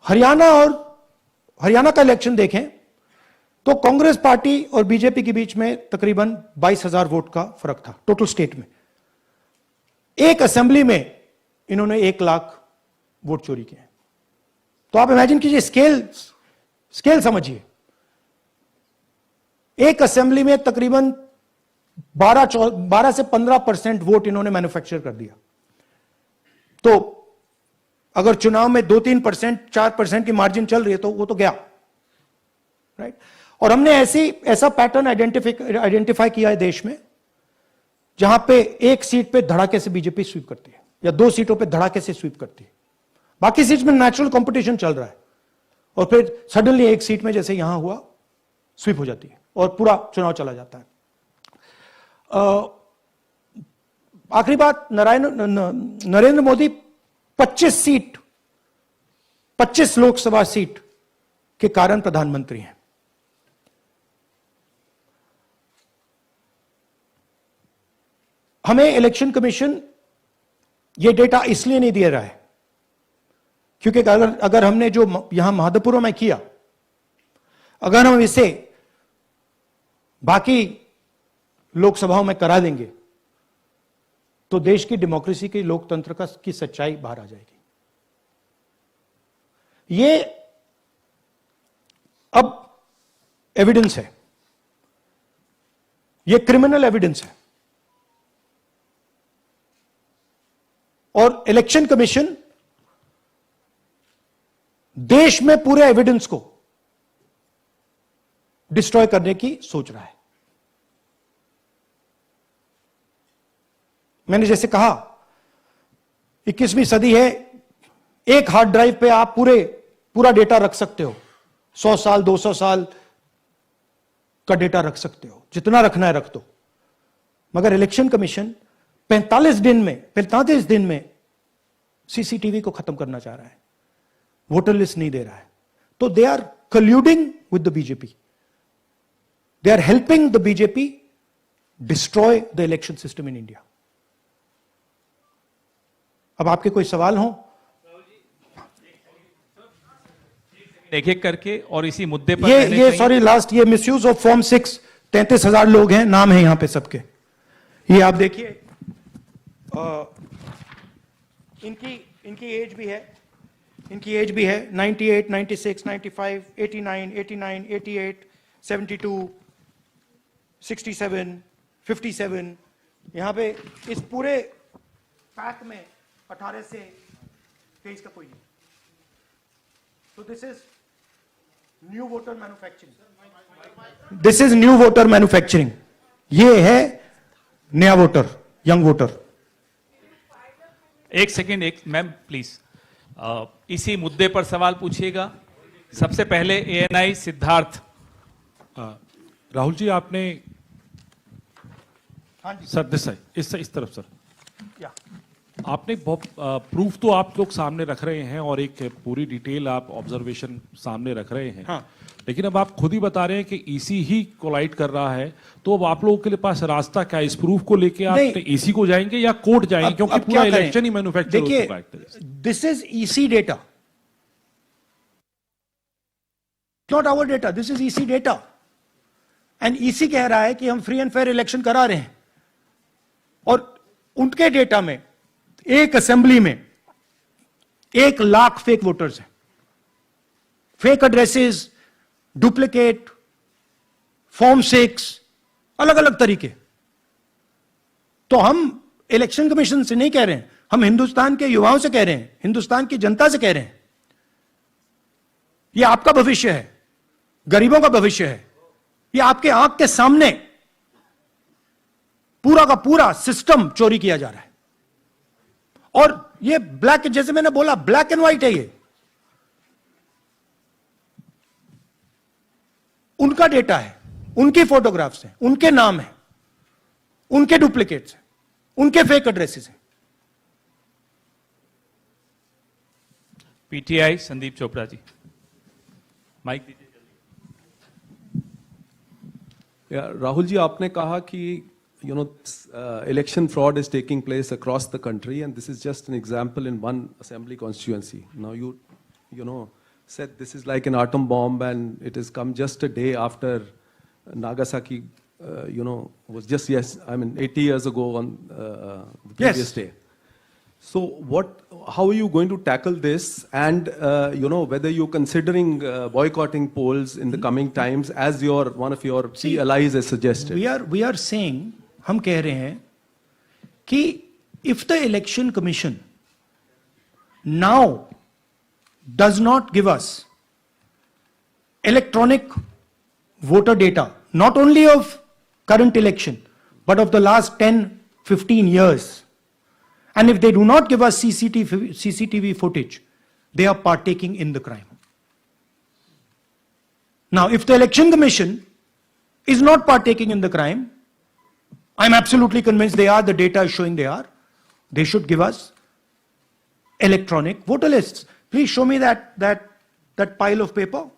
हरियाणा का इलेक्शन देखें तो कांग्रेस पार्टी और बीजेपी के बीच में तकरीबन 22,000 वोट का फर्क था टोटल स्टेट में। एक असेंबली में इन्होंने 1 लाख वोट चोरी किए। तो आप इमेजिन कीजिए, स्केल समझिए। एक असेंबली में तकरीबन 12 से 15% वोट इन्होंने मैन्युफैक्चर कर दिया। तो अगर चुनाव में 2-3%, 4% की मार्जिन चल रही है तो वो तो गया, राइट। और हमने ऐसा पैटर्न आइडेंटिफाई किया है देश में, जहां पे एक सीट पे धड़ाके से बीजेपी स्वीप करती है या 2 सीटों पे धड़ाके से स्वीप करती है। बाकी सीट में नेचुरल कंपटीशन चल रहा है और फिर सडनली एक सीट में जैसे यहां हुआ स्वीप हो जाती है और पूरा चुनाव चला जाता है। आखिरी बात, नरेंद्र मोदी 25 लोकसभा सीट के कारण प्रधानमंत्री हैं। हमें इलेक्शन कमीशन यह डेटा इसलिए नहीं दे रहा है क्योंकि अगर हमने जो यहां महादपुरों में किया, अगर हम इसे बाकी लोकसभाओं में करा देंगे तो देश की डेमोक्रेसी की, लोकतंत्र की सच्चाई बाहर आ जाएगी। ये अब एविडेंस है, ये क्रिमिनल एविडेंस है। और इलेक्शन कमीशन देश में पूरे एविडेंस को डिस्ट्रॉय करने की सोच रहा है। मैंने जैसे कहा, 21वीं सदी है, एक हार्ड ड्राइव पे आप पूरा डेटा रख सकते हो। 100 साल 200 साल का डेटा रख सकते हो, जितना रखना है रख दो। मगर इलेक्शन कमीशन 45 दिन में सीसीटीवी को खत्म करना चाह रहा है, वोटर लिस्ट नहीं दे रहा है। तो they are colluding with the BJP, they are helping the BJP destroy the election system in India. अब आपके कोई सवाल हो? एक एक करके और इसी मुद्दे पर ये सॉरी लास्ट, ये मिसयूज ऑफ फॉर्म 6, 33,000 लोग हैं, नाम है यहां पे सबके। ये आप देखिए, इनकी एज भी है, 98, 96, 95, 89, 88, 72, 67, 57। यहां पे इस पूरे पैक में 18 से 23 का कोई नहीं। तो this is new voter manufacturing, ये है नया वोटर, यंग वोटर। एक सेकेंड, मैम प्लीज, इसी मुद्दे पर सवाल पूछिएगा। सबसे पहले एएनआई सिद्धार्थ। राहुल जी, आपने सर इस तरफ सर, आपने बहुत प्रूफ तो आप लोग सामने रख रहे हैं और एक पूरी डिटेल आप ऑब्जर्वेशन सामने रख रहे हैं। हाँ। लेकिन अब आप खुद ही बता रहे हैं कि ईसी ही कोलाइड कर रहा है, तो अब आप लोगों के पास रास्ता क्या है? इस प्रूफ को लेके आप ईसी को जाएंगे या कोर्ट जाएंगे? क्योंकि पूरा इलेक्शन ही मैन्युफैक्चर हो चुका है। This is EC data, not our data, this is EC data. And EC कह रहा है कि हम फ्री एंड फेयर इलेक्शन करा रहे हैं, और उनके डेटा में एक असेंबली में 1 लाख फेक वोटर्स हैं, फेक एड्रेसेस, डुप्लीकेट, फॉर्म 6, अलग अलग तरीके। तो हम इलेक्शन कमीशन से नहीं कह रहे हैं, हम हिंदुस्तान के युवाओं से कह रहे हैं, हिंदुस्तान की जनता से कह रहे हैं, यह आपका भविष्य है, गरीबों का भविष्य है। यह आपके आंख के सामने पूरा का पूरा सिस्टम चोरी किया जा रहा है। और ये ब्लैक, जैसे मैंने बोला, ब्लैक एंड व्हाइट है। ये उनका डेटा है, उनकी फोटोग्राफ्स हैं, उनके नाम हैं, उनके डुप्लीकेट्स हैं, उनके फेक एड्रेसेस हैं। पीटीआई संदीप चोपड़ा जी, माइक दीजिए। राहुल जी, आपने कहा कि election fraud is taking place across the country, and this is just an example in one assembly constituency. Now you know said this is like an atom bomb and it has come just a day after Nagasaki, was just, 80 years ago on the previous Yes. day. So how are you going to tackle this, and whether you're considering boycotting polls in the coming times, as one of your key allies has suggested? We are saying, हम कह रहे हैं कि if the election commission now does not give us electronic voter data, not only of current election, but of the last 10, 15 years, and if they do not give us CCTV footage, they are partaking in the crime. Now, if the election commission is not partaking in the crime, I'm absolutely convinced they are, the data is showing they are, they should give us electronic voter lists. Please show me that pile of paper.